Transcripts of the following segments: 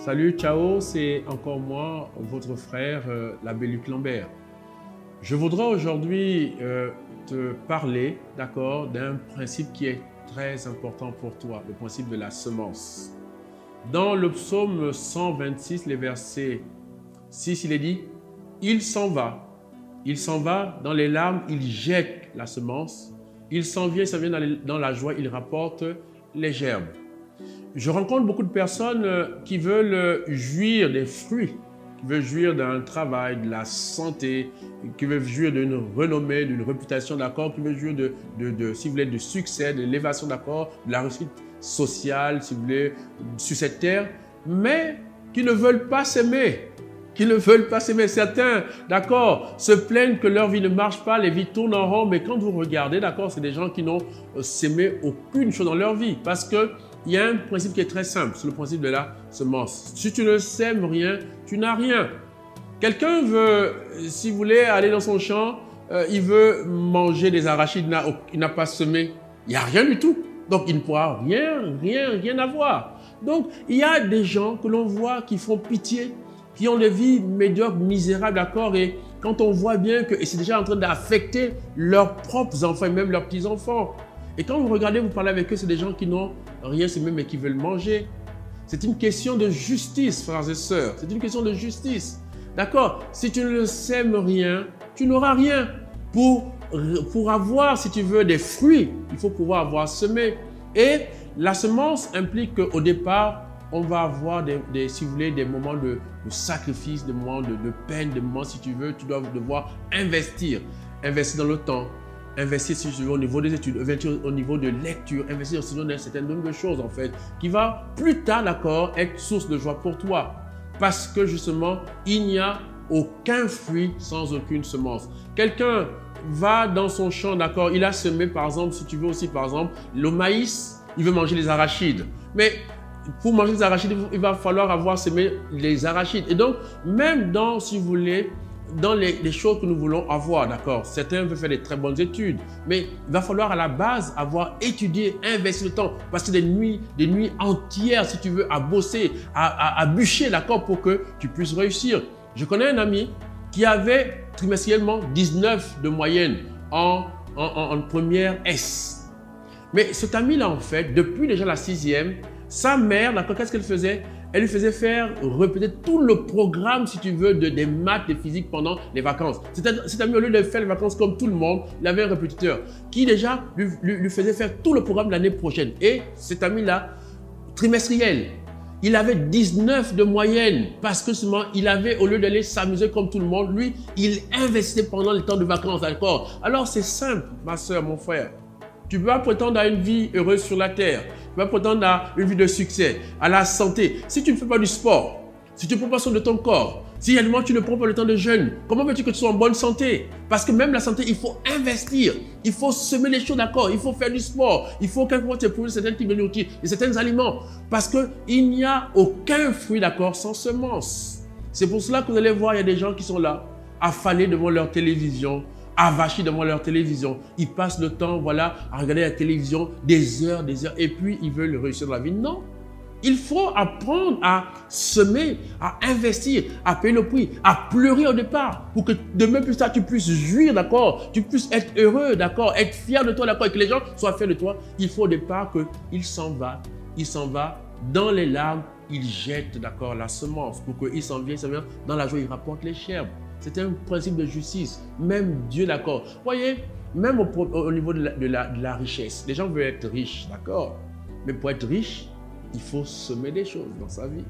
Salut, ciao, c'est encore moi, votre frère, l'abbé Luc Lambert. Je voudrais aujourd'hui te parler, d'accord, d'un principe qui est très important pour toi, le principe de la semence. Dans le psaume 126, les versets 6, il est dit « Il s'en va dans les larmes, il jette la semence, il s'en vient dans la joie, il rapporte les gerbes. » Je rencontre beaucoup de personnes qui veulent jouir des fruits, qui veulent jouir d'un travail, de la santé, qui veulent jouir d'une renommée, d'une réputation, d'accord, qui veulent jouir si vous voulez, de succès, de l'élévation, d'accord, de la réussite sociale, si vous voulez, sur cette terre, mais qui ne veulent pas s'aimer. Certains, d'accord, se plaignent que leur vie ne marche pas, les vies tournent en rond, mais quand vous regardez, d'accord, c'est des gens qui n'ont s'aimé aucune chose dans leur vie, parce que il y a un principe qui est très simple, c'est le principe de la semence. Si tu ne sèmes rien, tu n'as rien. Quelqu'un veut, si vous voulez, aller dans son champ, il veut manger des arachides, il n'a pas semé, il n'y a rien du tout. Donc, il ne pourra rien avoir. Donc, il y a des gens que l'on voit qui font pitié, qui ont des vies médiocres, misérables, d'accord, et quand on voit bien que c'est déjà en train d'affecter leurs propres enfants et même leurs petits-enfants. Et quand vous regardez, vous parlez avec eux, c'est des gens qui n'ont rien semé mais qui veulent manger. C'est une question de justice, frères et sœurs. C'est une question de justice. D'accord? Si tu ne sèmes rien, tu n'auras rien. Pour avoir, si tu veux, des fruits, il faut pouvoir avoir semé. Et la semence implique qu'au départ, on va avoir si vous voulez, des moments de sacrifice, des moments de peine, des moments, si tu veux, tu dois devoir investir. Investir dans le temps. Investir si tu veux, au niveau des études, investir au niveau de lecture, investir aussi dans un certain nombre de choses en fait, qui va plus tard, d'accord, être source de joie pour toi. Parce que justement, il n'y a aucun fruit sans aucune semence. Quelqu'un va dans son champ, d'accord, il a semé par exemple, si tu veux aussi par exemple, le maïs, il veut manger les arachides. Mais pour manger les arachides, il va falloir avoir semé les arachides. Et donc, même dans, si vous voulez, dans les choses que nous voulons avoir, d'accord. Certains veulent faire des très bonnes études, mais il va falloir à la base avoir étudié, investi le temps, passer des nuits entières, si tu veux, à bosser, à bûcher, d'accord, pour que tu puisses réussir. Je connais un ami qui avait trimestriellement 19 de moyenne en première S. Mais cet ami-là, en fait, depuis déjà la 6e, sa mère, d'accord, qu'est-ce qu'elle faisait? Elle lui faisait faire répéter tout le programme, si tu veux, des maths, des physiques pendant les vacances. Cet ami, au lieu de faire les vacances comme tout le monde, il avait un répétiteur qui déjà lui faisait faire tout le programme l'année prochaine. Et cet ami-là, trimestriel, il avait 19 de moyenne parce que seulement il avait, au lieu d'aller s'amuser comme tout le monde, lui, il investissait pendant le temps de vacances, d'accord? Alors c'est simple, ma soeur, mon frère. Tu peux prétendre à une vie heureuse sur la terre. Tu peux prétendre à une vie de succès, à la santé. Si tu ne fais pas du sport, si tu ne prends pas soin de ton corps, si également tu ne prends pas le temps de jeûne, comment veux-tu que tu sois en bonne santé? Parce que même la santé, il faut investir. Il faut semer les choses, d'accord? Il faut faire du sport. Il faut quelquefois te produire certains types de nourriture et certains aliments. Parce qu'il n'y a aucun fruit, d'accord, sans semence. C'est pour cela que vous allez voir, il y a des gens qui sont là, affalés devant leur télévision, avachis devant leur télévision. Ils passent le temps, voilà, à regarder la télévision des heures, et puis ils veulent réussir dans la vie. Non. Il faut apprendre à semer, à investir, à payer le prix, à pleurer au départ pour que demain plus tard tu puisses jouir, d'accord, tu puisses être heureux, d'accord, être fier de toi, d'accord, et que les gens soient fiers de toi. Il faut au départ qu'il s'en va dans les larmes, il jette, d'accord, la semence pour qu'il s'en vienne dans la joie, il rapporte les gerbes. C'est un principe de justice. Même Dieu, d'accord. Voyez, même au niveau de la richesse, les gens veulent être riches, d'accord. Mais pour être riche, il faut semer des choses dans sa vie.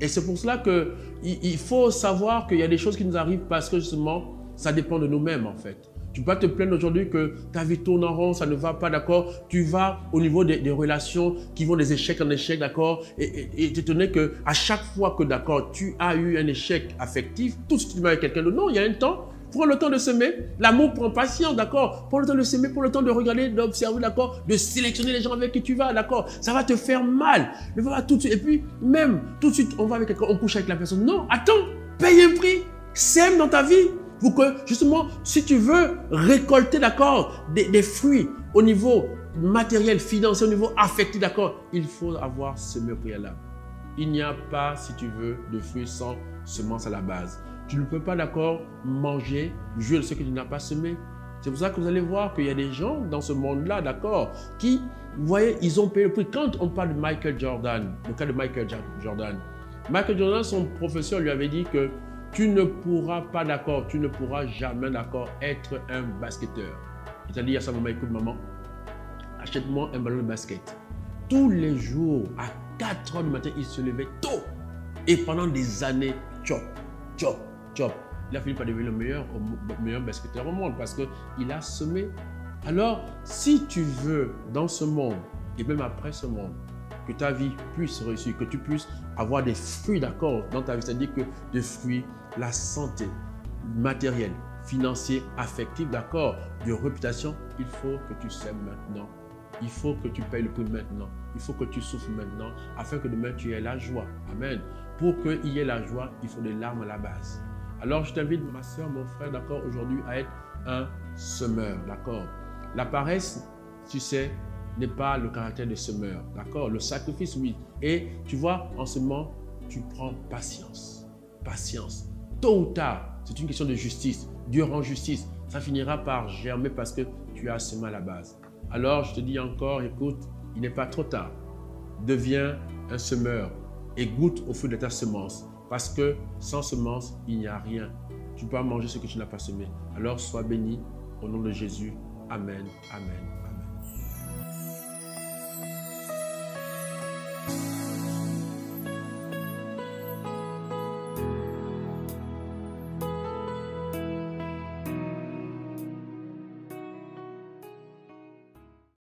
Et c'est pour cela qu'il faut savoir qu'il y a des choses qui nous arrivent parce que justement, ça dépend de nous-mêmes en fait. Tu peux pas te plaindre aujourd'hui que ta vie tourne en rond, ça ne va pas, d'accord. Tu vas au niveau des relations qui vont des échecs en échec, d'accord. Et tu te dis qu'à chaque fois que, d'accord, tu as eu un échec affectif, tout ce que tu vas avec quelqu'un d'autre, non, il y a un temps. Prends le temps de semer. L'amour prend patience, d'accord. Prends le temps de semer, prends le temps de regarder, d'observer, d'accord. De sélectionner les gens avec qui tu vas, d'accord. Ça va te faire mal. Ne va pas tout de suite. Et puis, même, tout de suite, on va avec quelqu'un, on couche avec la personne. Non, attends, paye un prix. Sème dans ta vie. Pour que, justement, si tu veux récolter, d'accord, des fruits au niveau matériel, financier, au niveau affectif, d'accord, il faut avoir semé au préalable. Il n'y a pas, si tu veux, de fruits sans semence à la base. Tu ne peux pas, d'accord, manger, jouer de ce que tu n'as pas semé. C'est pour ça que vous allez voir qu'il y a des gens dans ce monde-là, d'accord, qui, vous voyez, ils ont payé le prix. Quand on parle de Michael Jordan, le cas de Michael Jordan, son professeur lui avait dit que tu ne pourras pas, d'accord, tu ne pourras jamais, d'accord, être un basketteur. C'est-à-dire à sa maman, écoute maman, achète-moi un ballon de basket. Tous les jours, à 4 heures du matin, il se levait tôt. Et pendant des années, chop, chop, chop. Il a fini par devenir le meilleur basketteur au monde parce qu'il a semé. Alors, si tu veux, dans ce monde, et même après ce monde, que ta vie puisse réussir, que tu puisses avoir des fruits, d'accord, dans ta vie, c'est-à-dire que des fruits, la santé, matérielle, financier, affectif, d'accord, de réputation, il faut que tu sèmes maintenant. Il faut que tu payes le prix maintenant. Il faut que tu souffres maintenant afin que demain tu aies la joie. Amen. Pour qu'il y ait la joie, il faut des larmes à la base. Alors je t'invite, ma soeur, mon frère, d'accord, aujourd'hui à être un semeur, d'accord. La paresse, tu sais, n'est pas le caractère de semeur, d'accord. Le sacrifice, oui. Et tu vois, en semant, tu prends patience. Patience. Tôt ou tard, c'est une question de justice. Dieu rend justice. Ça finira par germer parce que tu as semé à la base. Alors, je te dis encore, écoute, il n'est pas trop tard. Deviens un semeur et goûte au fruit de ta semence. Parce que sans semence, il n'y a rien. Tu peux pas manger ce que tu n'as pas semé. Alors, sois béni au nom de Jésus. Amen. Amen.